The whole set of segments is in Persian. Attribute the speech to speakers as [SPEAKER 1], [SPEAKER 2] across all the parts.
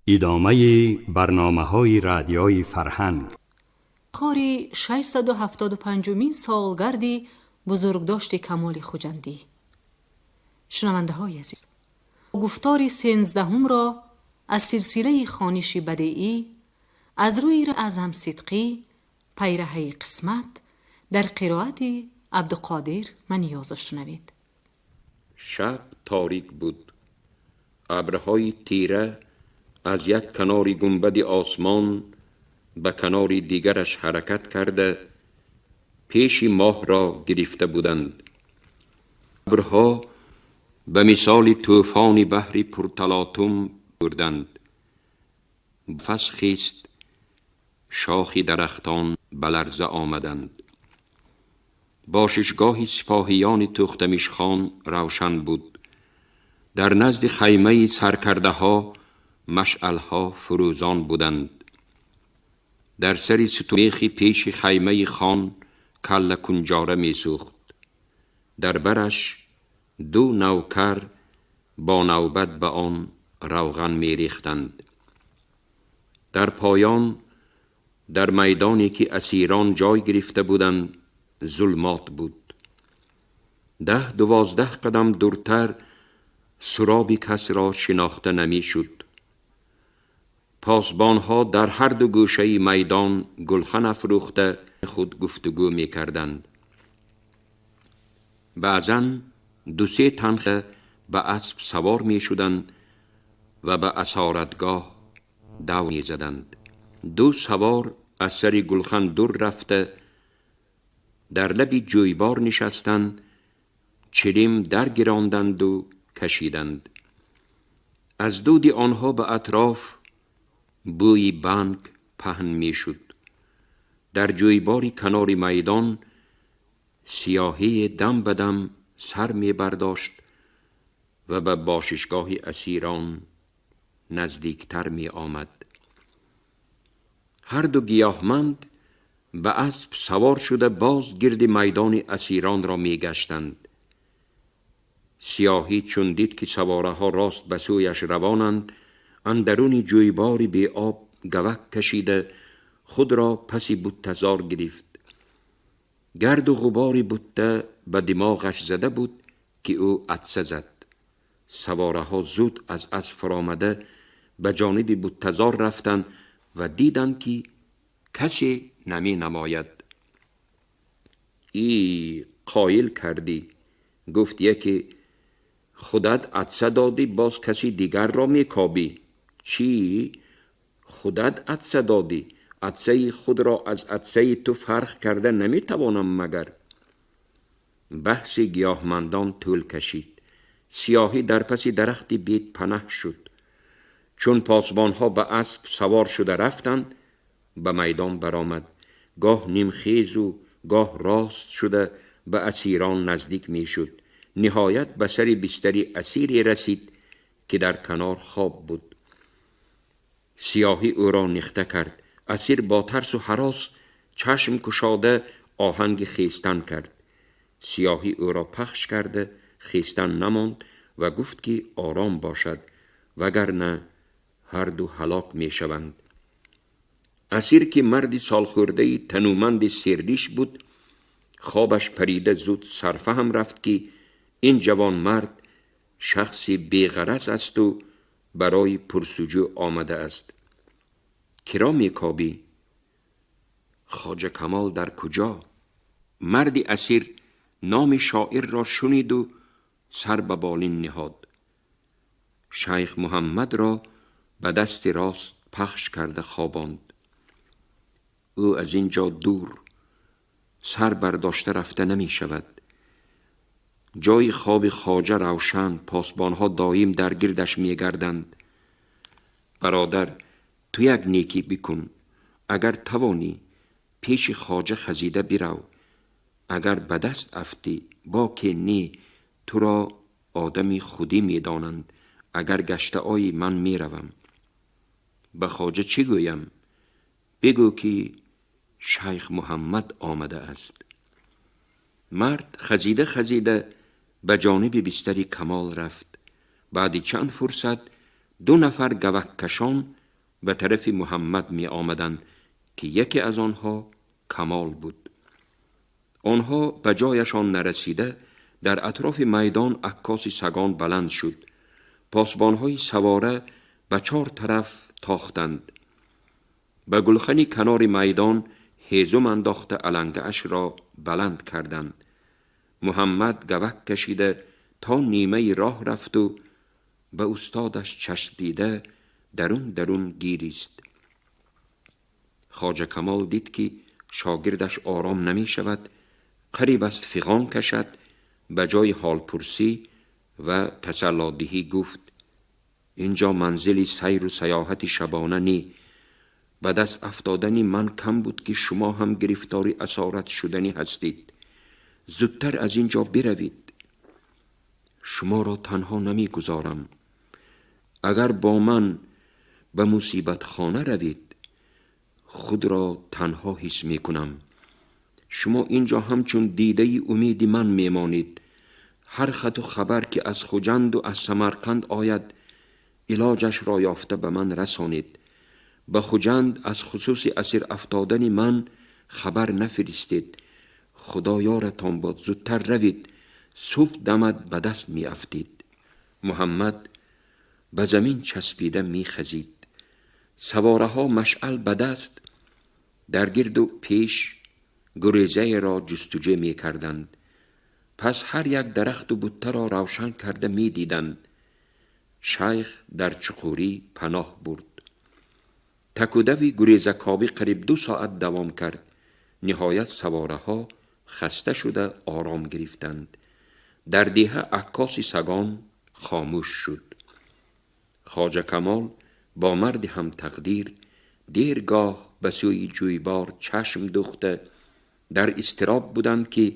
[SPEAKER 1] ادامه برنامه‌های رادیوی فرهنگ.
[SPEAKER 2] خاری 675مین سالگردی بزرگداشت کمال خجندی. شنونده های عزیز، گفتار 13 را از سلسله خوانش بدیعی از روی اعظم صدقی پیرهه قسمت در قرائت عبدالقادر منیازه شنوید.
[SPEAKER 3] شب تاریک بود. ابرهای تیره از یک کنار گنبد آسمان به کنار دیگرش حرکت کرده پیش ماه را گرفته بودند. ابرها به مثال طوفان بحری پرتلاطم بردند. نفس خیست، شاخی درختان به لرزه آمدند. باششگاه سپاهیان تختمیش خان روشن بود. در نزد خیمه سرکرده ها مشعل ها فروزان بودند. در سر ستونیخی پیش خیمه خان کل کنجاره می سوخت. در برش 2 نوکر با نوبت به آن روغن می ریختند. در پایان در میدانی که اسیران جای گرفته بودند ظلمات بود. 10-12 قدم دورتر سرابی کس را شناخته نمی شد. پاسبانها در هر 2 گوشه میدان گلخن افروخته خود گفتگو می کردند. بعضن 2-3 تن به اسب سوار می شدند و به اسارتگاه دو می زدند. 2 سوار از سر گلخن دور رفته در لب جویبار نشستند، چلم در گراندند و کشیدند. از دود آنها به اطراف بوی بنگ پهن می شد. در جویباری کنار میدان سیاهی دم به دم سر می برداشت و به باششگاه اسیران نزدیکتر می آمد. هر 2 گیاهمند به اسب سوار شده باز گرد میدان اسیران را می گشتند. سیاهی چون دید که سواره ها راست به سویش روانند، اندرون جویباری بی آب گوک کشیده خود را پسی بوته‌زار گرفت. گرد و غباری بوته به دماغش زده بود که او عطسه زد. سواره ها زود از اسب فرامده به جانب بوته‌زار رفتند و دیدند که کسی نمی نماید. ای قایل کردی، گفت یکی، خودت عطسه دادی باز کسی دیگر را می کابی. چی؟ خودت عطسه دادی، عطسه خود را از عطسه تو فرق کرده نمی توانم مگر؟ بحث گیاهمندان طول کشید. سیاهی در پس درختی بید پناه شد. چون پاسبانها به اسب سوار شده رفتند به میدان برآمد. گاه نیمخیز و گاه راست شده به اسیران نزدیک می شد. نهایت به سر بستری اسیری رسید که در کنار خواب بود. سیاهی او را نخته کرد. اسیر با ترس و هراس چشم گشاده آهنگ خیستن کرد. سیاهی او را پخش کرده خیستن نماند و گفت که آرام باشد وگرنه هر 2 هلاک می شوند. اسیر که مرد سالخورده تنومند سیردیش بود خوابش پریده زود سرفهم رفت که این جوان مرد شخصی بیغرض است و برای پرسجو آمده است. کرا می کابی؟ خواجه کمال در کجا؟ مرد اسیر نام شاعر را شنید و سر به بالین نهاد. شیخ محمد را به دست راست پخش کرده خواباند. او از اینجا دور سر برداشته رفته نمی شود. جای خواب خواجه روشن، پاسبانها دایم در گردش می گردند. برادر تو یک نیکی بکن، اگر توانی پیش خواجه خزیده برو. اگر به دست افتی با که نی تو را آدمی خودی می دانند. اگر گشته آیی من می روم. به خواجه چی گویم؟ بگو که شیخ محمد آمده است. مرد خزیده به جانب بستر کمال رفت. بعد چند فرصت 2 نفر گوککشان به طرف محمد می آمدند که یکی از آنها کمال بود. آنها به جایشان نرسیده در اطراف میدان عکاس سگان بلند شد. پاسبانهای سواره به 4 طرف تاختند. به گلخنی کنار میدان هیزم انداخته علنگه اش را بلند کردند. محمد گوک کشیده تا نیمه راه رفت و به استادش چسبیده درون گیریست. خواجه کمال دید که شاگردش آرام نمی شود. قریب است فغان کشد. به جای حال پرسی و تسلادهی گفت: اینجا منزلی سیر و سیاحت شبانه نی. به دست افتادنی من کم بود که شما هم گرفتاری اسارت شدنی هستید. زودتر از اینجا بروید. شما را تنها نمی گذارم. اگر با من به مصیبت خانه روید خود را تنها حس می کنم. شما اینجا همچون دیده امید من می مانید. هر خط و خبر که از خوجند و از سمرقند آید علاجش را یافته به من رسانید. به خوجند از خصوص اسیر افتادن من خبر نفرستید. خدا یارتان باد. زودتر روید. صبح دمد به دست می افتید. محمد به زمین چسبیده می خزید. سواره ها مشعل به دست در گرد و پیش گریزه را جستجو می کردند. پس هر یک درخت و بوته را روشن کرده می دیدند. شیخ در چقوری پناه برد. تکودوی گریزه کابی قریب 2 ساعت دوام کرد. نهایت سواره ها خسته شده آرام گرفتند. در دیه عکاس سگان خاموش شد. خواجه کمال با مرد هم تقدیر دیرگاه به سوی جویبار چشم دوخته در اضطراب بودند که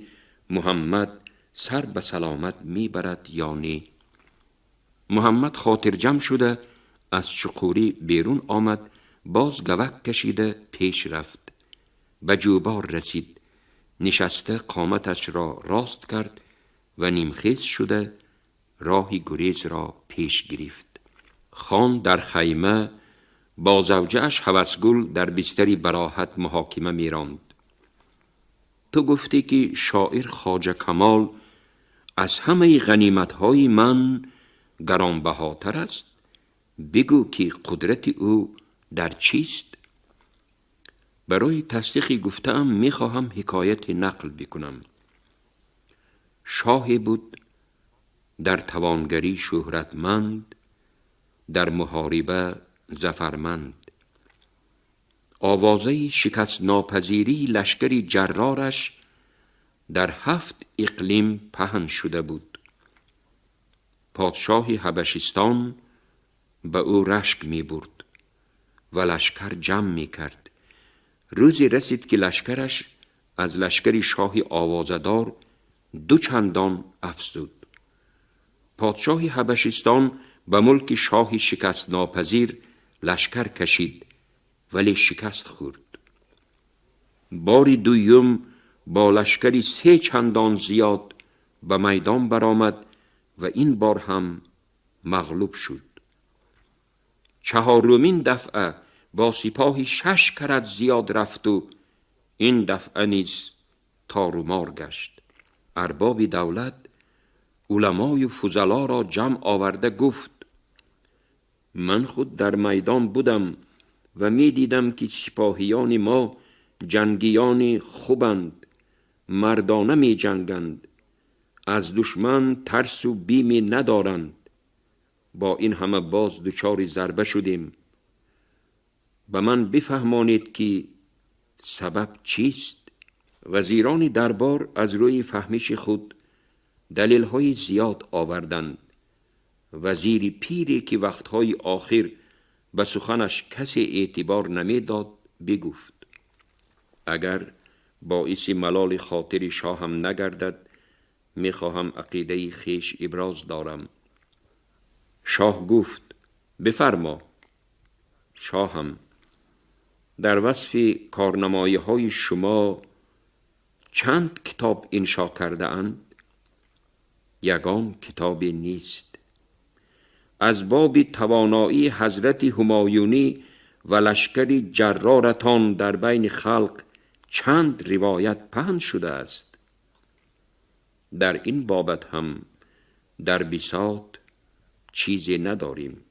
[SPEAKER 3] محمد سر به سلامت می برد یا نه. محمد خاطر جمع شده از چقوری بیرون آمد. باز گوک کشیده پیش رفت. به جویبار رسید. نشسته قامتش را راست کرد و نیمخیز شده راهی گریز را پیش گرفت. خان در خیمه با زوجه اش هوسگل در بستری براحت محاکمه می راند. تو گفتی که شاعر خواجه کمال از همه غنیمت‌های من گرانبهاتر است. بگو که قدرت او در چیست؟ برای تصدیق گفتم می خواهم حکایت نقل بکنم. شاهی بود در توانگری شهرتمند، در محاربه ظفرمند. آوازه شکست ناپذیری لشکری جرارش در 7 اقلیم پهن شده بود. پادشاه حبشستان به او رشک می برد و لشکر جمع می کرد. روزی رسید که لشکرش از لشکر شاه آوازدار 2 چندان افزود. پادشاه حبشستان به ملک شاه شکست ناپذیر لشکر کشید ولی شکست خورد. بار دوم با لشکری 3 چندان زیاد به میدان برآمد و این بار هم مغلوب شد. 4مین دفعه با سپاهی 6 کرد زیاد رفت و این دفعه نیز تار و مار گشت. ارباب دولت علمای و فضلا را جمع آورده گفت: من خود در میدان بودم و می دیدم که سپاهیان ما جنگیان خوبند، مردانه می جنگند، از دشمن ترس و بیمی ندارند. با این همه باز دچار ضربه شدیم. به من بفهمانید که سبب چیست؟ وزیران دربار از روی فهمش خود دلیل‌های زیاد آوردند. وزیر پیری که وقتهای آخر به سخنش کسی اعتبار نمیداد بگفت: اگر باعث ملال خاطر شاهم نگردد میخواهم عقیده خیش ابراز دارم. شاه گفت: بفرما. شاهم: در وصف کارنمایی‌های شما چند کتاب انشا کرده اند؟ یگان کتاب نیست. از باب توانایی حضرت همایونی و لشکری جرارتان در بین خلق چند روایت پهن شده است. در این بابت هم در بساط چیزی نداریم.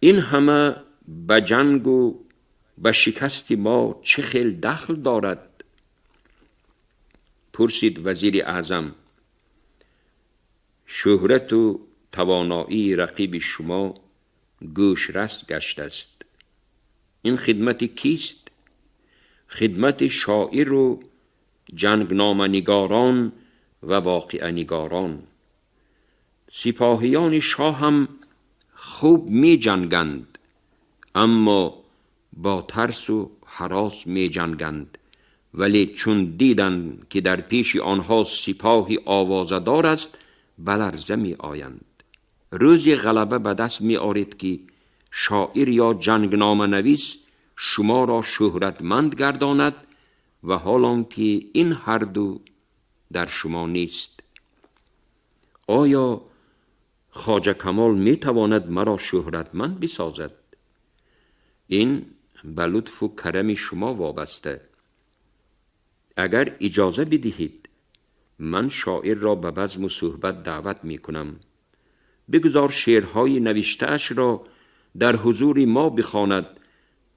[SPEAKER 3] این همه به جنگ و به شکست ما چه خیل دخل دارد؟ پرسید وزیر اعظم. شهرت و توانایی رقیب شما گوش رس گشته است. این خدمت کیست؟ خدمت شاعر و جنگنامه نگاران و واقعه نگاران. سپاهیان شاه هم خوب می جنگند، اما با ترس و هراس می جنگند، ولی چون دیدن که در پیش آنها سپاهی آوازدار است به لرزه می آیند. روزی غلبه به دست می آرید که شاعر یا جنگنامه نویس شما را شهرتمند گرداند و حالان که این هر دو در شما نیست. آیا خواجه کمال می تواند مرا شهرتمند بسازد؟ این به لطف و کرم شما وابسته. اگر اجازه بدهید من شاعر را به بزم و صحبت دعوت می کنم. بگذار شعرهای نوشته اش را در حضور ما بخواند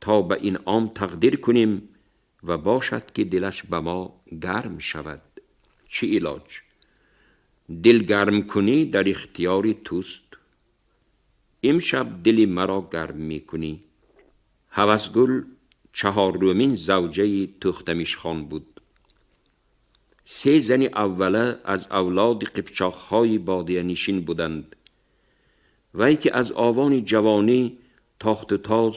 [SPEAKER 3] تا به این عام تقدیر کنیم و باشد که دلش به ما گرم شود. چه علاج؟ دل گرم کنی در اختیار توست. امشب دل مرا گرم می کنی. هوسگل چهارمین زوجه تختمیش خان بود. 3 زن اوله از اولاد قپچاق‌های بادیه نشین بودند. وی که از آوان جوانی تاخت و تاز،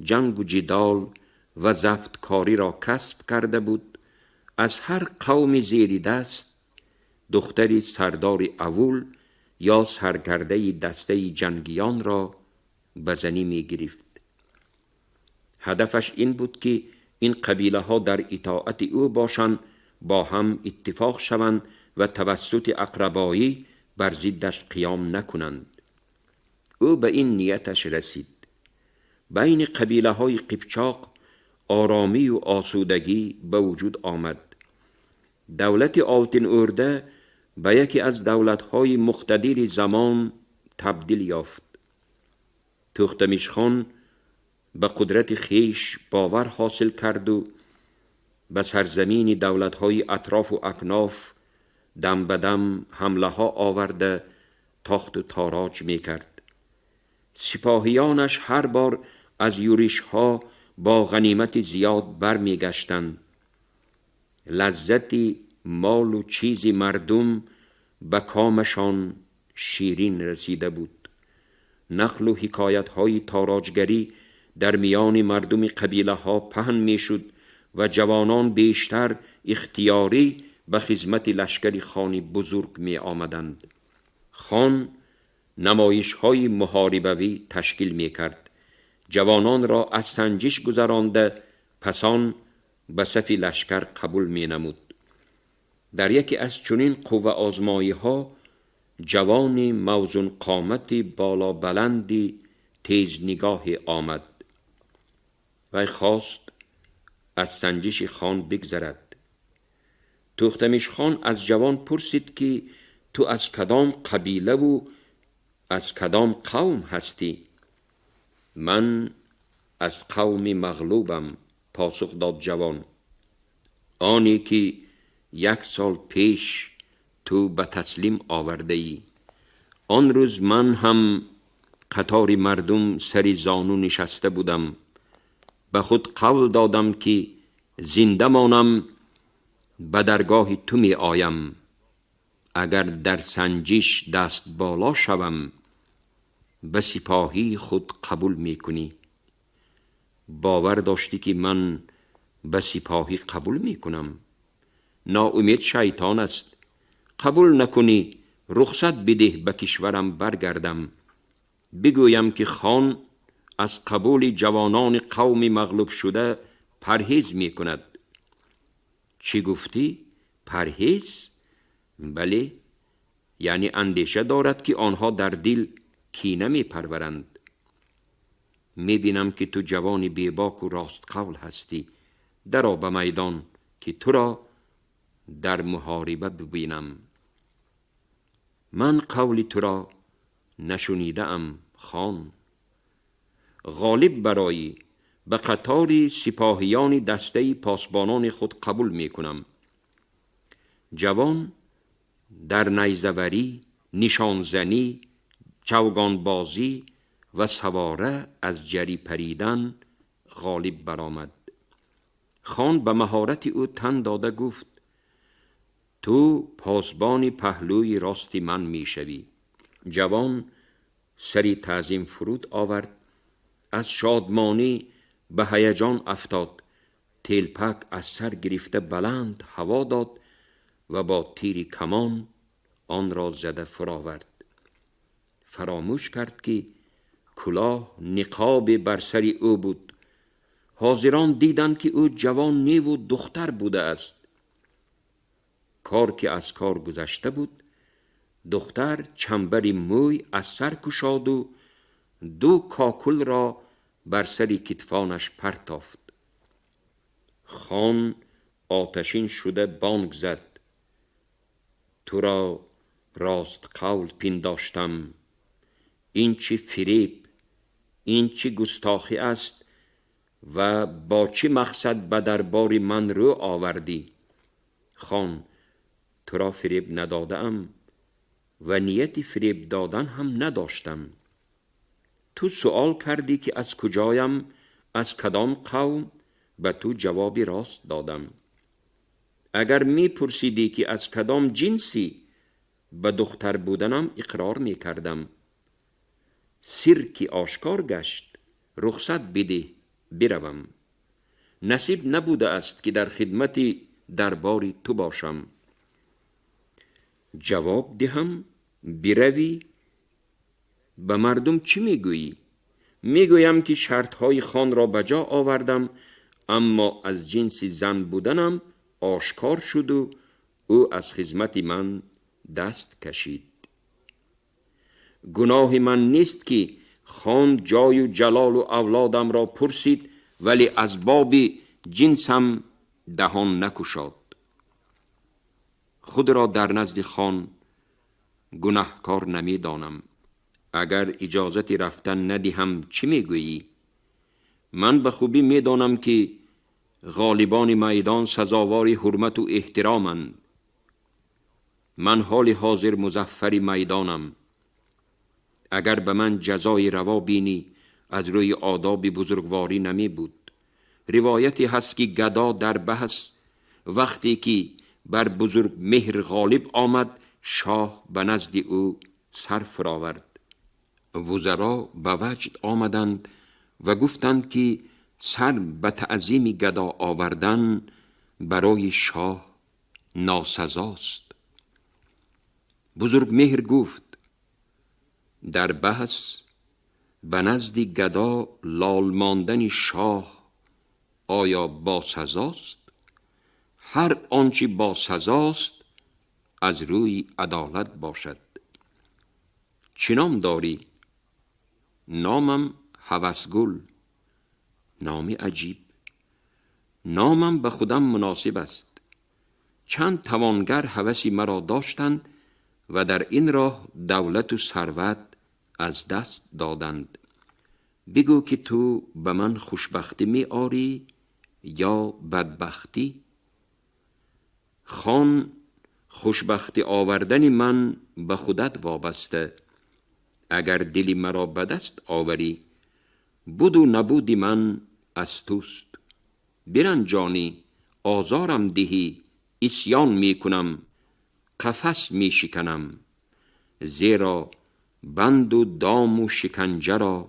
[SPEAKER 3] جنگ و جدال و ضبط کاری را کسب کرده بود، از هر قوم زیر دست دختری سردار اول یا سرکرده دسته جنگیان را به زنی می گرفت. هدفش این بود که این قبیله ها در اطاعت او باشند، با هم اتفاق شوند و توسط اقربایی بر ضدش قیام نکنند. او به این نیتش رسید. بین قبیله های قپچاق آرامی و آسودگی به وجود آمد. دولت آلتین ارده به یکی از دولت‌های مقتدر زمان تبدیل یافت. تختمیش خان به قدرت خیش باور حاصل کرد و به سرزمین دولت‌های اطراف و اکناف دم به دم حمله ها آورده تاخت و تاراج می کرد. سپاهیانش هر بار از یورش ها با غنیمت زیاد بر می گشتند. لذتی مال و چیزی مردم به کامشان شیرین رسیده بود. نقل و حکایت های تاراجگری در میان مردم قبیله ها پهن می شد و جوانان بیشتر اختیاری به خدمت لشکر خانی بزرگ می آمدند. خان نمایش های محاربوی تشکیل می کرد. جوانان را از سنجش گذرانده پسان به صف لشکر قبول می نمود. در یکی از چنین قوه آزمایی ها جوانی موزون قامتی بالا بلندی تیز نگاهی آمد. وی خواست از سنجش خان بگذرد. تختمیش خان از جوان پرسید که تو از کدام قبیله و از کدام قوم هستی؟ من از قوم مغلوبم، پاسخ داد جوان. آنی که 1 سال پیش تو به تسلیم آورده ای. آن روز من هم قطار مردم سری زانو نشسته بودم. به خود قول دادم که زنده مانم به درگاه تو می آیم. اگر در سنجش دست بالا شوم به سپاهی خود قبول می کنی. باور داشتی که من به سپاهی قبول می کنم؟ ناامید شیطان است. قبول نکنی رخصت بده به کشورم برگردم. بگویم که خان از قبول جوانان قوم مغلوب شده پرهیز می کند. چی گفتی؟ پرهیز؟ بله، یعنی اندیشه دارد که آنها در دل کینه می پرورند. می بینم که تو جوانی بیباک و راست قول هستی. درآ به میدان که تو را در محاربه ببینم. من قول تو را نشنیده ام خان. غالب برایی به قطار سپاهیان دسته پاسبانان خود قبول می کنم. جوان در نیزه‌وری، نشانزنی، چوگانبازی و سواره از جری پریدن غالب برآمد. خان به مهارت او تن داده گفت تو پاسبان پهلوی راست من می شوی. جوان سری تعظیم فرود آورد، از شادمانی به هیجان افتاد، تلپک از سر گرفته بلند هوا داد و با تیر کمان آن را زده فراورد. فراموش کرد که کلاه نقاب بر سر او بود. حاضران دیدند که او جوان نیو و دختر بوده است. کار که از کار گذشته بود، دختر چنبر موی از سر کشاد و دو کاکل را بر سر کتفانش پرتافت. خان آتشین شده بانگ زد تو را راست قول پنداشتم. این چه فریب، این چه گستاخی است و با چه مقصد به دربار من رو آوردی؟ خان تو را فریب ندادم و نیت فریب دادن هم نداشتم. تو سوال کردی که از کجایم، از کدام قوم، به تو جوابی راست دادم. اگر می پرسیدی که از کدام جنسی، به دختر بودنم اقرار می کردم. سر که آشکار گشت، رخصت بده بروم. نصیب نبوده است که در خدمت دربار تو باشم. جواب دهم بروی؟ به مردم چی میگویی؟ میگویم که شرطهای خان را بجا آوردم، اما از جنس زن بودنم آشکار شد و او از خدمت من دست کشید. گناه من نیست که خان جای و جلال و اولادم را پرسید، ولی از باب جنسم دهان نکشاد. خود را در نزد خان گناهکار نمی دانم. اگر اجازت رفتن ندهم چی میگویی؟ من به خوبی می دانم که غالبان میدان سزاوار حرمت و احترامند. من حال حاضر مظفر میدانم. اگر به من جزای روا بینی، از روی آداب بزرگواری نمی بود. روایتی هست که گدا در بحث وقتی که بر بزرگ مهر غالب آمد، شاه به نزد او سر فراورد. وزرا به وجد آمدند و گفتند که سر به تعظیم گدا آوردن برای شاه ناسزاست. بزرگ مهر گفت در بحث به نزد گدا لال ماندن شاه آیا با سزاست؟ هر آنچه با سزاست از روی عدالت باشد. چه نام داری؟ نامم هوسگل. نام عجیب. نامم به خودم مناسب است. چند توانگر هوسی مرا داشتند و در این راه دولت و ثروت از دست دادند. بگو که تو به من خوشبختی می آری یا بدبختی؟ خان خوشبختی آوردن من به خودت وابسته. اگر دلی مرا به دست آوری، بود و نبودی من از توست. برنجانی، آزارم دهی، عصیان می کنم، قفس می شکنم. زیرا بند و دام و شکنجه را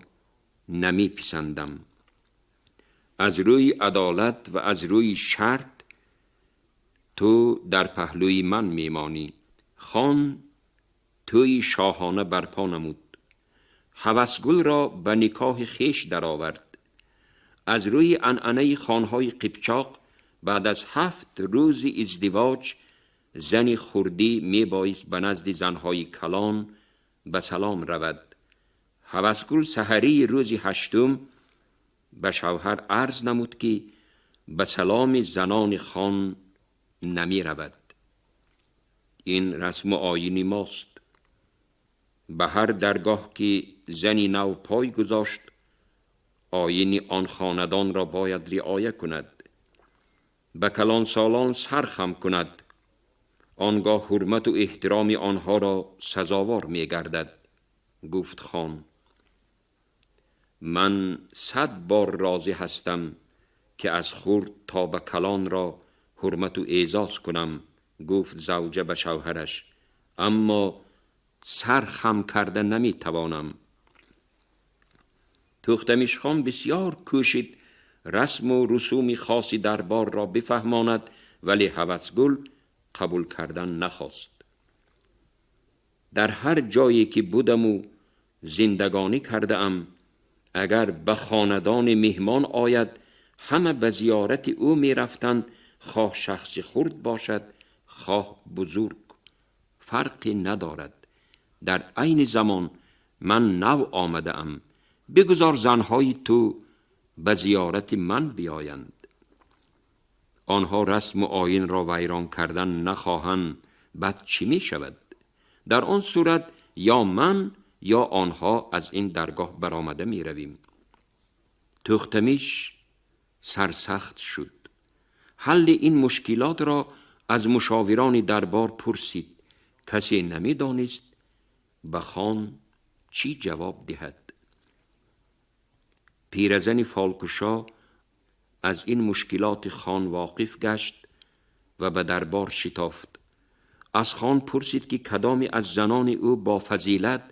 [SPEAKER 3] نمی پسندم. از روی عدالت و از روی شرط تو در پهلوی من میمانی. خان توی شاهانه برپا نمود. هوسگل را به نکاح خیش درآورد. از روی عنعنه خانهای قیپچاق بعد از 7 روز ازدواج زنی خردی می بایست به نزد زنهای کلان به سلام رود. هوسگل سحری روز هشتم به شوهر عرض نمود که به سلام زنان خان نمی رود. این رسم و آیین ماست. به هر درگاه که زنی نو پای گذاشت، آیین آن خاندان را باید رعایت کند. به کلان سالان سر خم کند، آنگاه حرمت و احترام آنها را سزاوار می گردد. گفت خان: من 100 بار راضی هستم که از خرد تا به کلان را حرمت و اعزاز کنم. گفت زوجه به شوهرش: اما سر خم کرده نمی توانم. تختمیش خان بسیار کوشید رسم و رسوم خاصی دربار را بفهماند، ولی هوسگل قبول کردن نخواست. در هر جایی که بودم و زندگانی کرده ام، اگر به خاندان مهمان آید، همه به زیارت او می رفتند، خواه شخص خرد باشد خواه بزرگ، فرقی ندارد. در عین زمان من نو آمده ام، بگذار زنهای تو به زیارت من بیایند. آنها رسم و آیین را ویران کردن نخواهند، بعد چی می شود؟ در آن صورت یا من یا آنها از این درگاه برآمده می رویم. تختمیش سرسخت شد. حل این مشکلات را از مشاوران دربار پرسید. کسی نمی دانست به خان چی جواب دهد. پیرزن فالکوشا از این مشکلات خان واقف گشت و به دربار شتافت. از خان پرسید که کدامی از زنان او با فضیلت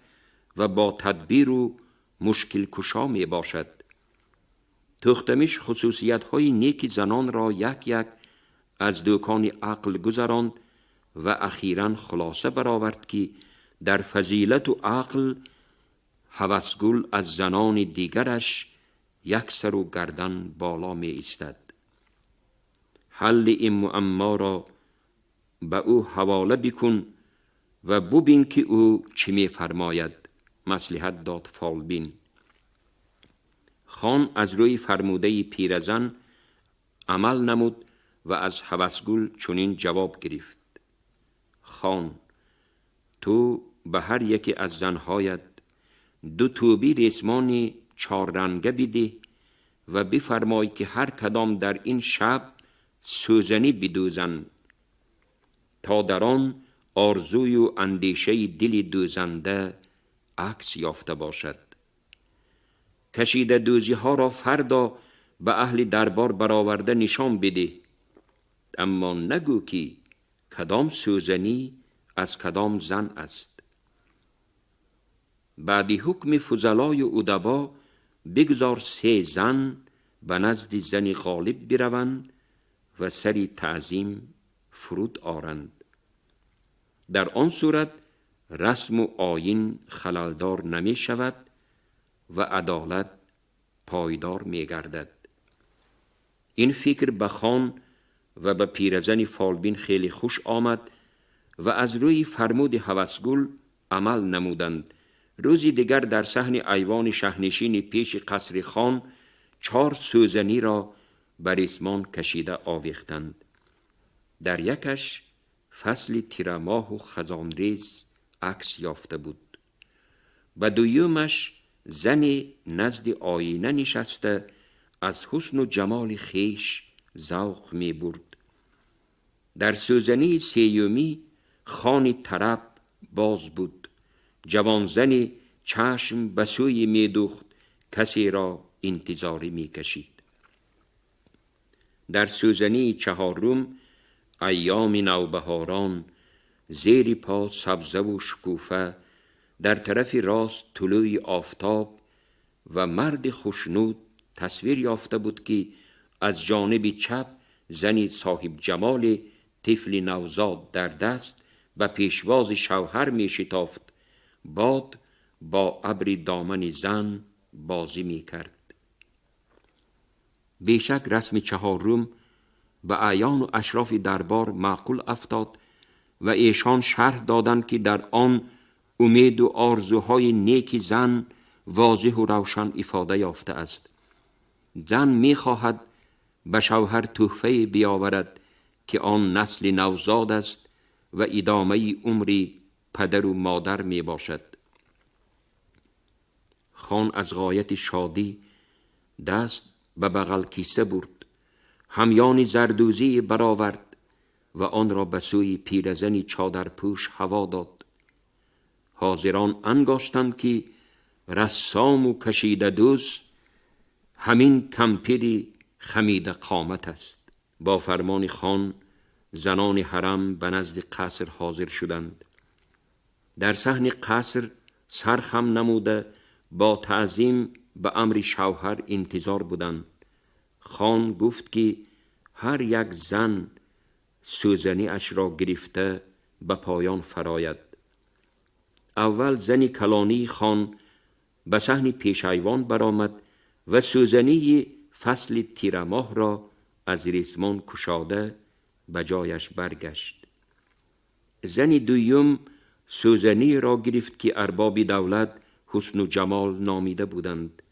[SPEAKER 3] و با تدبیر و مشکل کشا می باشد. تختمیش خصوصیت های نیک زنان را یک یک از دکان عقل گذراند و اخیراً خلاصه برآورد که در فضیلت و عقل هوسگل از زنان دیگرش یک سر و گردن بالا می ایستد. حل این معما را به او حواله بکن و ببین که او چی می فرماید. مصلحت داد فالبین. خان از روی فرموده پیرزن عمل نمود و از هوسگل چنین جواب گرفت: خان، تو به هر یکی از زنهایت 2 توبی ریسمان 4 رنگه بده و بفرمای که هر کدام در این شب سوزنی بدوزند تا در آن آرزوی و اندیشه دل دوزنده عکس یافته باشد. کشیده دوزی ها را فردا به اهل دربار برآورده نشان بده، اما نگو که کدام سوزنی از کدام زن است. بعد حکم فضلای و ادبا بگذار 3 زن به نزد زن غالب بروند و سری تعظیم فرود آرند. در آن صورت رسم و آیین خللدار نمی شود و عدالت پایدار می گردد. این فکر به خان و به پیرزن فالبین خیلی خوش آمد و از روی فرمود هوسگل عمل نمودند. روزی دیگر در صحن ایوان شهنشین پیش قصر خان 4 سوزنی را بر ریسمان کشیده آویختند. در یکش فصل تیرماه و خزانریز عکس یافته بود. به دویمش زن نزد آینه نشسته از حسن و جمال خیش ذوق می برد. در سوزنی 3 خان طرب باز بود. جوان زن چشم به سوی می دوخت، کسی را انتظاری می کشید. در سوزنی 4 ایام نوبهاران، زیر پا سبزه و شکوفه، در طرف راست طلوع آفتاب و مرد خوشنود تصویر یافته بود که از جانب چپ زنی صاحب جمال طفل نوزاد در دست و پیشواز شوهر می شتافت. باد با ابر دامن زن بازی می کرد. بیشک رسم 4 به اعیان و اشراف دربار معقول افتاد و ایشان شرح دادند که در آن امید و آرزوهای نیک زن واضح و روشن افاده یافته است. زن می‌خواهد به شوهر تحفه بیاورد که آن نسل نوزاد است و ادامه عمری پدر و مادر می باشد. خان از غایت شادی دست به بغل کیسه برد، همیان زردوزی برآورد و آن را به سوی پیرزنی چادرپوش هوا داد. حاضران انگاشتند که رسام و کشیده دوز همین کمپیری خمیده قامت است. با فرمان خان زنان حرم به نزد قصر حاضر شدند. در صحن قصر سرخم نموده با تعظیم به امر شوهر انتظار بودند. خان گفت که هر یک زن سوزنی اش را گرفته به پایان فراید. اول زنی کلانی خان به صحن پیشایوان برآمد و سوزنی فصل تیر ماه را از ریسمان کشاده به جایش برگشت. زنی دویم سوزنی را گرفت که ارباب دولت حسن و جمال نامیده بودند.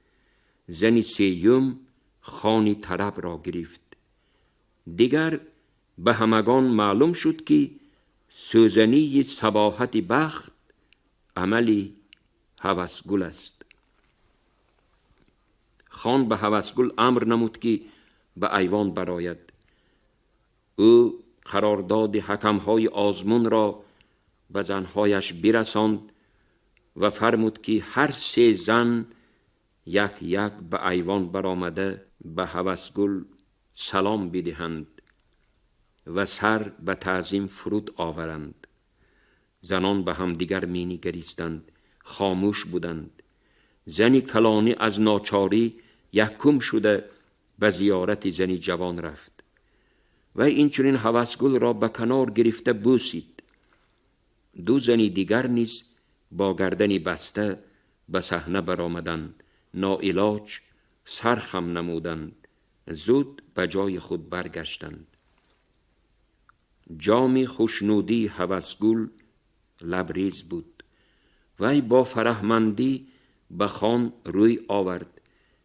[SPEAKER 3] زنی سیوم خانی طرب را گرفت. دیگر به همگان معلوم شد که سوزنی صباحت بخت عملی هوسگل است. خان به هوسگل امر نمود که به ایوان برآید. او قرارداد حکمهای آزمون را به زنهایش برساند و فرمود که هر 3 زن یک یک به ایوان برآمده به هوسگل سلام بدهند و سر به تعظیم فرود آورند. زنان به هم دیگر می نگریستند، خاموش بودند. زنی کلانی از ناچاری یکم شده به زیارت زنی جوان رفت و این چنین هوسگل را به کنار گرفته بوسید. 2 زنی دیگر نیز با گردنی بسته به صحنه برآمدند. ناعلاج سرخم نمودند، زود به جای خود برگشتند. جام خوشنودی هوسگل لبریز بود. وی با فرحمندی به خان روی آورد،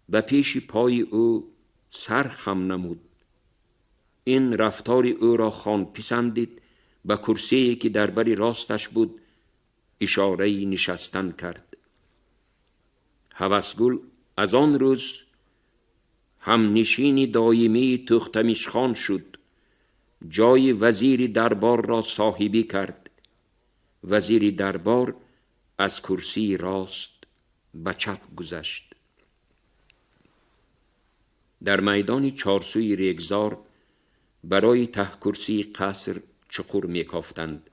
[SPEAKER 3] به پیش پای او سرخم نمود. این رفتار او را خان پسندید. به کرسی که در بر راستش بود اشاره نشستن کرد. هوسگل از آن روز هم نشینی دایمی تختمیش خان شد. جای وزیر دربار را صاحبی کرد. وزیر دربار از کرسی راست به چپ گذشت. در میدان چارسوی ریگزار برای ته کرسی قصر چقور می کافتند.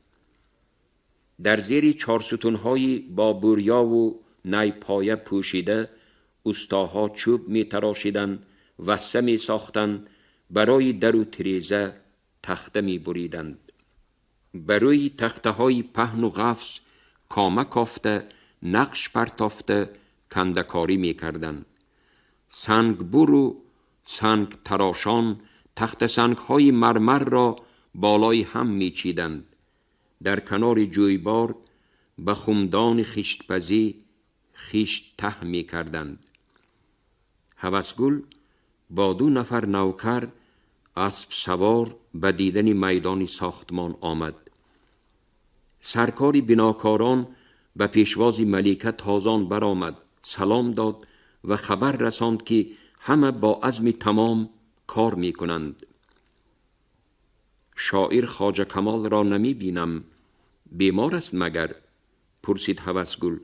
[SPEAKER 3] در زیر 4 ستون‌های با بوریا و نی پایه پوشیده استاها چوب می تراشیدند، وسه می ساختند، برای در و تریزه تخته می بریدند. برای تخته های پهن و غفص کامه کافته، نقش پرتافته کندکاری می کردند. سنگ بور و سنگ تراشان تخت سنگ های مرمر را بالای هم می چیدند. در کنار جویبار به خمدان خشتپزی خشت ته می کردند. هوسگل با 2 نفر نوکر اسب سوار به دیدن میدان ساختمان آمد. سرکار بناکاران به پیشواز ملکه تازان برآمد، سلام داد و خبر رساند که همه با عزم تمام کار می کنند. شاعر خواجه کمال را نمی بینم، بیمار است مگر؟ پرسید هوسگل.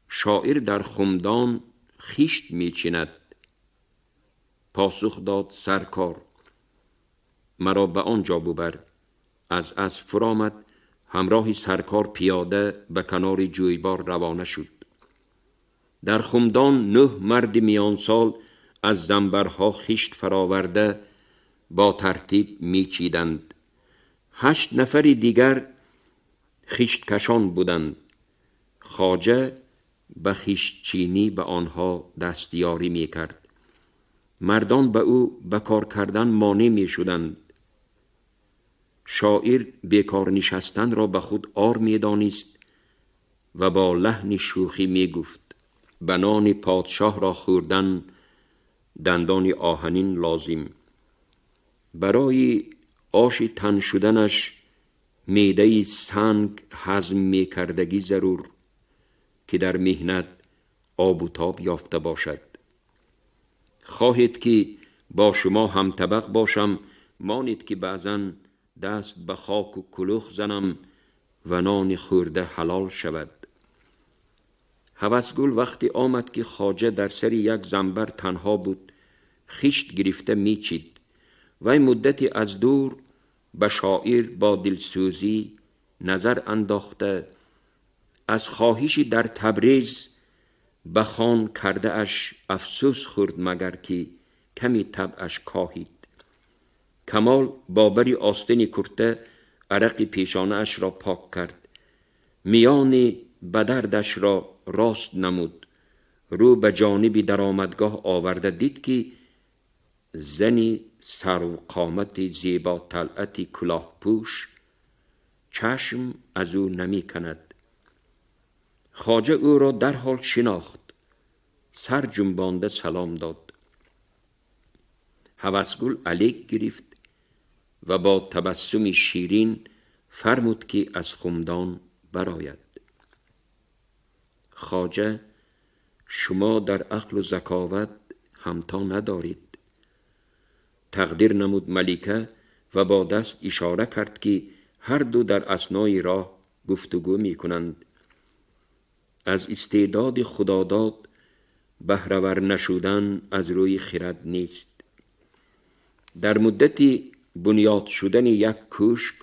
[SPEAKER 3] شاعر در خمدان خشت می چیند. پاسخ داد سرکار مرا به آنجا ببر. از اسب فرآمد، همراه سرکار پیاده به کنار جویبار روانه شد. در خمدان 9 مرد میان سال از زنبرها خشت فراورده با ترتیب می چیدند. 8 نفر دیگر خشت کشان بودند. خواجه به خشت چینی به آنها دستیاری می کرد. مردان به او به کار کردن مانع می شدند. شاعر بیکار نشستن را به خود عار می دانست و با لحن شوخی می گفت: بنان پادشاه را خوردن دندان آهنین لازم. برای آش تن شدنش معده سنگ هضم می کردگی ضرور که در مهنت آب و تاب یافته باشد. خواهید که با شما هم طبق باشم، مانید که بعضن دست به خاک و کلوخ زنم و نان خورده حلال شود. هوسگل وقتی آمد که خواجه در سر یک زنبر تنها بود، خشت گرفته میچید. وی مدتی از دور به شاعر با دلسوزی نظر انداخته از خواهشی در تبریز به خان کرده اش افسوس خورد، مگر که کمی طبعش کاهید. کمال با بری آستین کرته عرق پیشانه اش را پاک کرد، میان بدردش را راست نمود، رو به جانب درآمدگاه آورده دید که زنی سرو قامت زیبا طلعتی کلاه پوش چشم از او نمی کند. خواجه او را در حال شناخت، سر جنبانده سلام داد. هوسگل علیک گرفت و با تبسم شیرین فرمود که از خمدان برآید. خواجه: شما در عقل و ذکاوت همتا ندارید. تقدیر نمود ملکه و با دست اشاره کرد که هر دو در اثنای راه گفتگو می کنند. از استعداد خداداد بهره‌ور نشدن از روی خرد نیست. در مدتی بنیاد شدن یک کوشک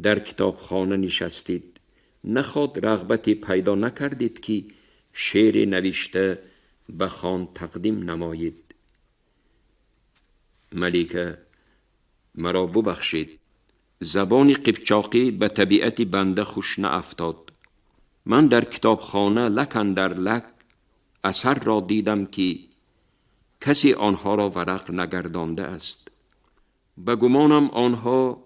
[SPEAKER 3] در کتابخانه نشستید، نخواد رغبتی پیدا نکردید که شعر نوشته به خان تقدیم نمایید. ملکه: مرا ببخشید، زبان قبچاقی به طبیعت بنده خوش نافتاد. من در کتابخانه لک اندر لک اثر را دیدم که کسی آنها را ورق نگردانده است. به گمانم آنها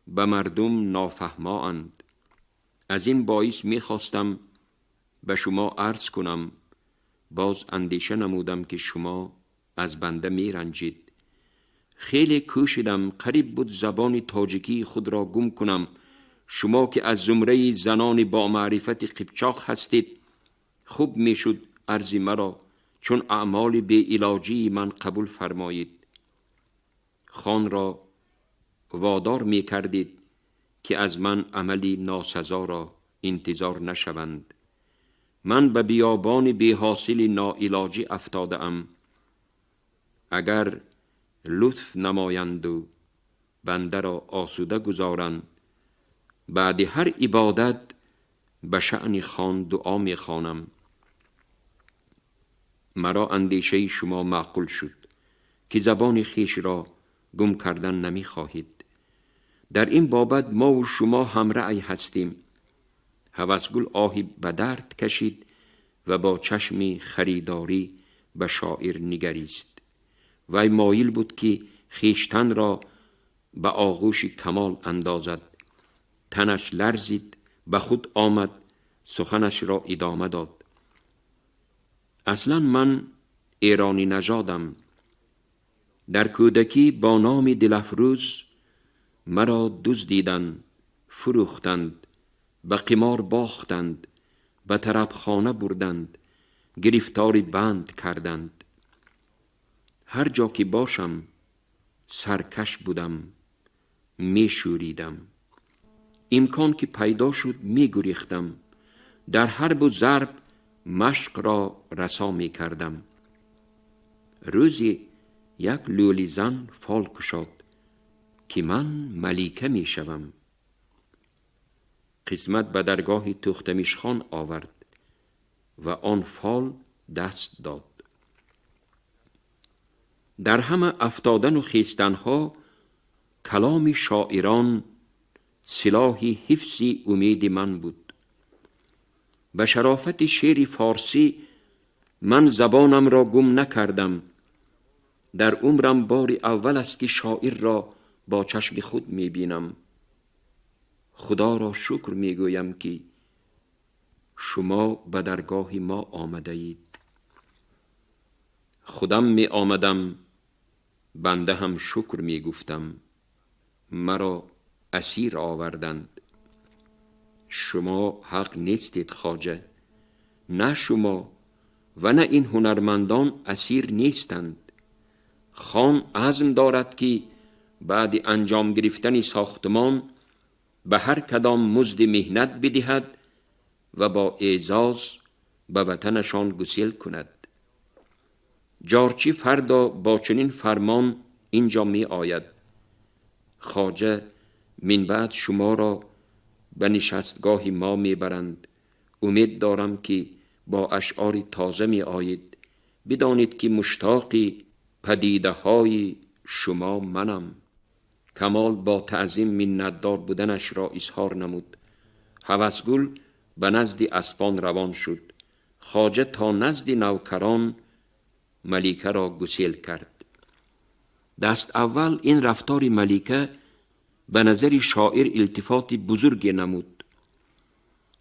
[SPEAKER 3] به مردم نافهمااند. از این باعث می خواستم به شما عرض کنم. باز اندیشه نمودم که شما از بنده می رنجید. خیلی کوشیدم، قریب بود زبان تاجیکی خود را گم کنم. شما که از زمره زنان با معرفت قبچاق هستید، خوب می شد عرضی مرا چون اعمال بی علاجی من قبول فرمایید. خان را وادار می کردید که از من عملی ناسزا را انتظار نشوند. من به بیابان بی حاصل ناعلاجی افتاده ام. اگر لطف نمایند و بنده را آسوده گذارند، بعد هر عبادت به شأن خان دعا می خوانم. مرا اندیشه شما معقول شد که زبان خیش را گم کردن نمی خواهید. در این بابت ما و شما هم رأی هستیم. هوسگل آهی به درد کشید و با چشمی خریداری به شاعر نگریست. وی مایل بود که خیشتن را به آغوش کمال اندازد. تنش لرزید، به خود آمد، سخنش را ادامه داد. اصلا من ایرانی نژادم. در کودکی با نام دلفروز مرا دزدیدند، فروختند، به قمار باختند، به طربخانه بردند، گرفتار بند کردند. هر جا که باشم سرکش بودم، می شوریدم. امکان که پیدا شد می گریختم. در حرب و ضرب مشق را رسا می کردم. روزی یک لولی زن فال کشاد که من ملیکه می شوم. قسمت به درگاه تختمیش خان آورد و آن فال دست داد. در همه افتادن و خیستنها کلام شاعران سلاحی حفظی امید من بود. به شرافت شعر فارسی من زبانم را گم نکردم. در عمرم بار اول است که شاعر را با چشم خود میبینم. خدا را شکر میگویم که شما به درگاه ما آمده اید. خودم می آمدم، بنده هم شکر می گفتم. مرا اسیر آوردند. شما حق نیستید خواجه. نه شما و نه این هنرمندان اسیر نیستند. خان عزم دارد که بعد انجام گرفتن ساختمان به هر کدام مزد مهنت بدهد و با اعزاز به وطنشان گسیل کند. جارچی فردا با چنین فرمان اینجا می آید. خواجه من بعد شما را به نشستگاه ما می برند. امید دارم که با اشعار تازه می آید. بدانید که مشتاق پدیده های شما منم. کمال با تعظیم منتدار بودنش را اظهار نمود. هوسگل به نزد اسبان روان شد. خواجه تا نزد نوکران ملیکه را گسیل کرد. دست اول این رفتار ملیکه به نظر شاعر التفات بزرگ نمود.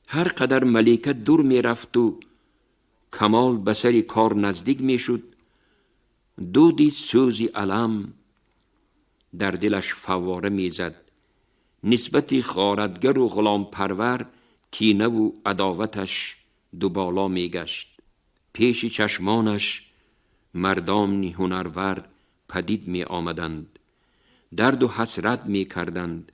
[SPEAKER 3] هر قدر ملیکه دور می رفت و کمال به سر کار نزدیک می شد، دودی سوزی علم در دلش فواره می زد. نسبت غارتگر و غلام پرور کینه و عداوتش دوبالا می گشت. پیش چشمانش مردان هنرور پدید می آمدند. درد و حسرت می کردند.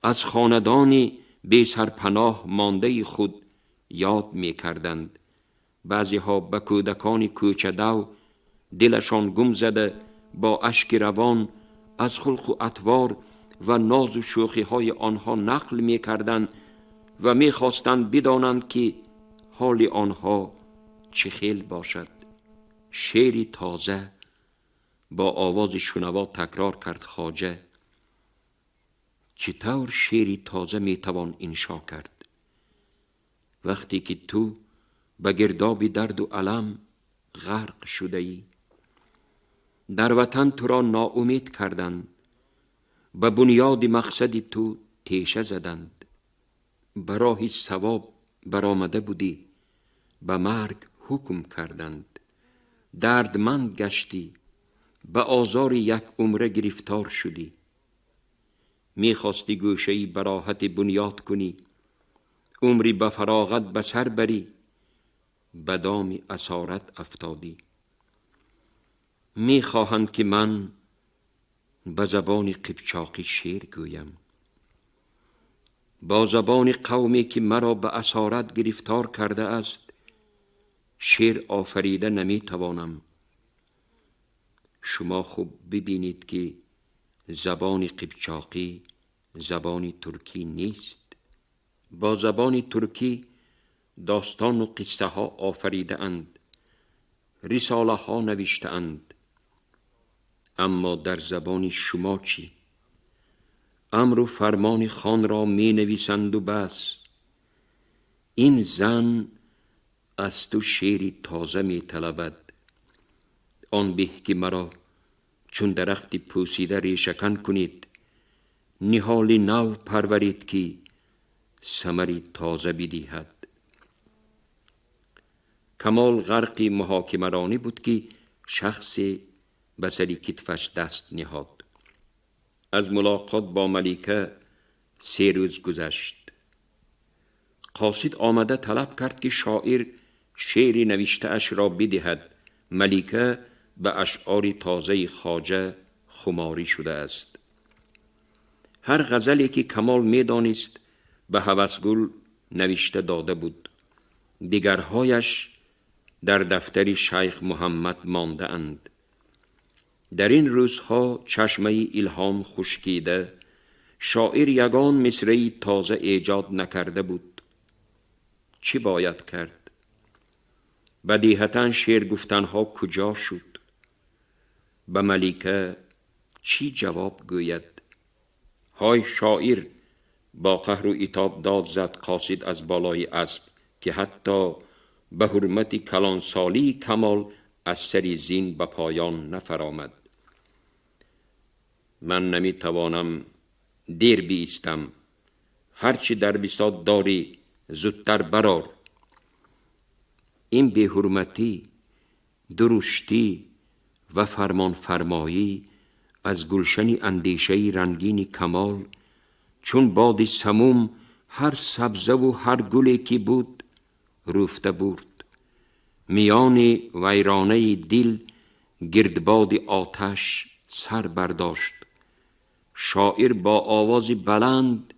[SPEAKER 3] از خاندان بی سرپناه مانده خود یاد می کردند. بعضی ها به کودکان کوچه‌دو دلشان گم زده با اشک روان از خلق و اطوار و ناز و شوخی های آنها نقل می کردند و می خواستند بدانند که حال آنها چه خیل باشد. شعری تازه با آواز شنوا تکرار کرد خواجه. چطور شعری تازه می توان انشا کرد وقتی که تو به گرداب درد و الم غرق شده ای؟ در وطن تو را ناامید کردند، به بنیاد مقصد تو تیشه زدند. به راه ثواب برآمده بودی، به مرگ حکم کردند. دردمند گشتی، به آزار یک عمره گرفتار شدی. میخواستی گوشه‌ای به راحت بنیاد کنی، عمری به فراغت به سر بری، به دام اسارت افتادی. میخواهند که من به زبان قیپچاقی شعر گویم، با زبان قومی که مرا به اسارت گرفتار کرده است شعر آفریده نمیتوانم. شما خوب ببینید که زبان قیپچاقی زبان ترکی نیست. با زبان ترکی داستان و قصه ها آفریده اند، رساله ها نوشته اند. اما در زبان شما چی؟ امر و فرمان خان را می نویسند و بس. این زن از تو شعری تازه می طلبد. آن به که مرا چون درخت پوسیده ریشه‌کن کنید، نهال نو پرورید که ثمری تازه بدهد. کمال غرق محاکمه‌رانی بود که شخصی به سر کتفش دست نهاد. از ملاقات با ملیکه 3 روز گذشت. قاصد آمده طلب کرد که شاعر شعری نوشته اش را بدهد. ملیکه به اشعار تازه خواجه خماری شده است. هر غزلی که کمال می دانست به هوسگل نوشته داده بود. دیگرهایش در دفتر شیخ محمد مانده اند. در این روزها چشمه الهام خشکیده، شاعر یگان مصرعی تازه ایجاد نکرده بود. چی باید کرد؟ بدیهتاً شعر گفتنها کجا شد؟ به ملیکه چی جواب گوید؟ های شاعر، با قهر و عتاب داد زد قاصد از بالای اسب که حتی به حرمت کلانسالی کمال از سر زین به پایان نفرآمد. من نمی توانم دیر بیستم. هرچی در بساط داری زودتر برار. این بی‌حرمتی، درشتی و فرمان فرمایی از گلشنی اندیشه‌ای رنگینی کمال چون بادی سموم هر سبزه و هر گلی که بود روفته برد. میان ویرانه دل گردباد آتش سر برداشت. شاعر با آوازی بلند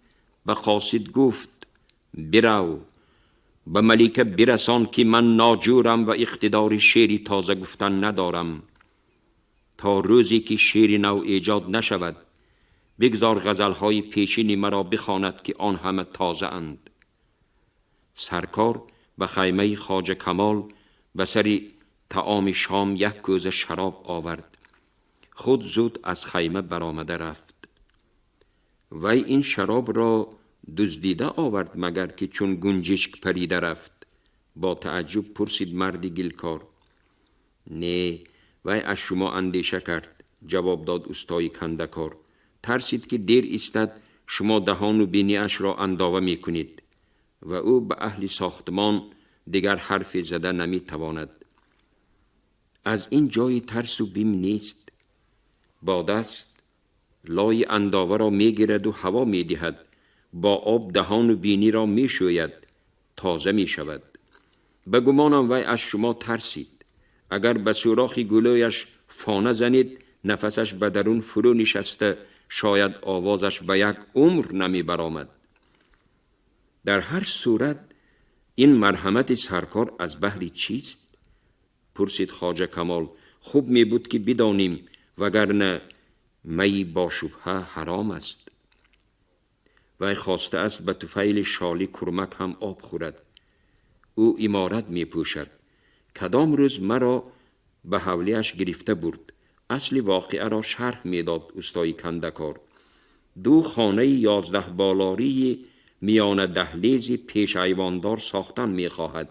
[SPEAKER 3] به قاصد گفت برو به ملیکه برسان که من ناجورم و اقتدار شعری تازه گفتن ندارم. تا روزی که شعر نو ایجاد نشود بگذار غزلهای پیشین مرا بخواند که آن همه تازه اند. سرکار به خیمه خواجه کمال به سر طعام شام یک کوزه شراب آورد. خود زود از خیمه برآمده رفت. وی این شراب را دزدیده آورد مگر که چون گنجشک پریده رفت؟ با تعجب پرسید مرد گلکار. نه، وی از شما اندیشه کرد، جواب داد استای کندکار. ترسید که دیر ایستد شما دهان و بینی اش را انداوه می کنید و او به اهل ساختمان دیگر حرف زده نمی تواند. از این جای ترس و بیم نیست. با دست لای انداوه را می گیرد و هوا می دهد. با آب دهان و بینی را می شوید، تازه می شود. به گمانم وی از شما ترسید. اگر به سوراخ گلویش فانه زنید نفسش به درون فرو نشسته شاید آوازش به یک عمر نمی برآمد. در هر صورت این مرحمت سرکار از بهر چیست؟ پرسید خواجه کمال. خوب می بود که بدانیم وگرنه می با شبهه حرام است. وی خواسته است به طفیل شالی کرمک هم آب خورد. او امارت می پوشد. کدام روز مرا به حولیش گرفته برد. اصل واقعه را شرح می داد استای کندکار. 2 خانه 11 بالاری میان دهلیز پیش ایواندار ساختن می خواهد.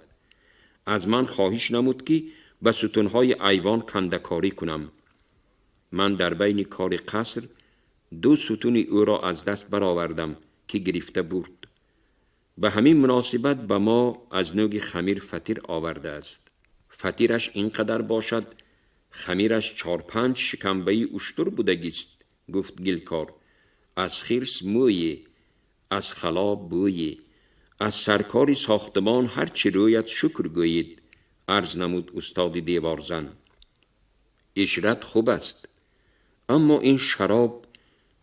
[SPEAKER 3] از من خواهش نمود که به ستونهای ایوان کندکاری کنم. من در بین کار قصر 2 ستون او را از دست برآوردم که گرفته برد. به همین مناسبت به ما از نوع خمیر فطیر آورده است. فطیرش اینقدر باشد خمیرش 4-5 شکمبه اشتر بودگیست. گفت گلکار. از خرس موی، از خلا بوی، از سرکاری ساختمان هر چی رویت شکر گویید. عرض نمود استاد دیوارزن. عشرت خوب است اما این شراب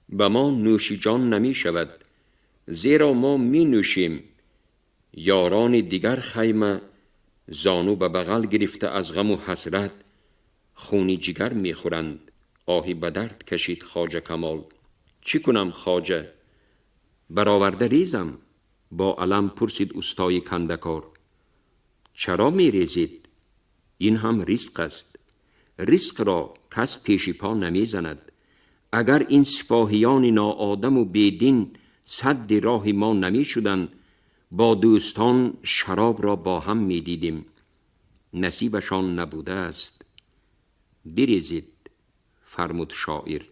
[SPEAKER 3] به ما نوشی جان نمی شود. زیرا ما می نوشیم یاران دیگر خیمه زانو به بغل گرفته از غم و حسرت خونی جگر می خورند. آهی به درد کشید خواجه کمال. چی کنم خواجه؟ برآورده ریزم؟ با علم پرسید استای کندکار. چرا می ریزید؟ این هم رزق است. رزق را کس پیش پا نمی زند. اگر این سپاهیان ناآدم و بیدین سد راه ما نمی شدند با دوستان شراب را با هم می دیدیم. نصیبشان نبوده است. بریزید فرمود شاعر.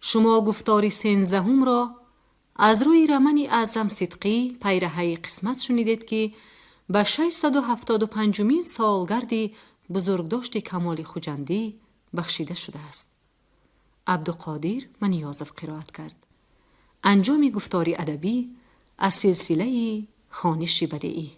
[SPEAKER 2] شما گفتاری 13 را از روی رمن اعظم صدقی پیرهه قسمت شنیدید که به 675مین سالگرد بزرگداشت کمال خجندی بخشیده شده است. عبدالقادر منیازف قرائت کرد. انجام گفتاری ادبی از سلسله خوانش بدیعی.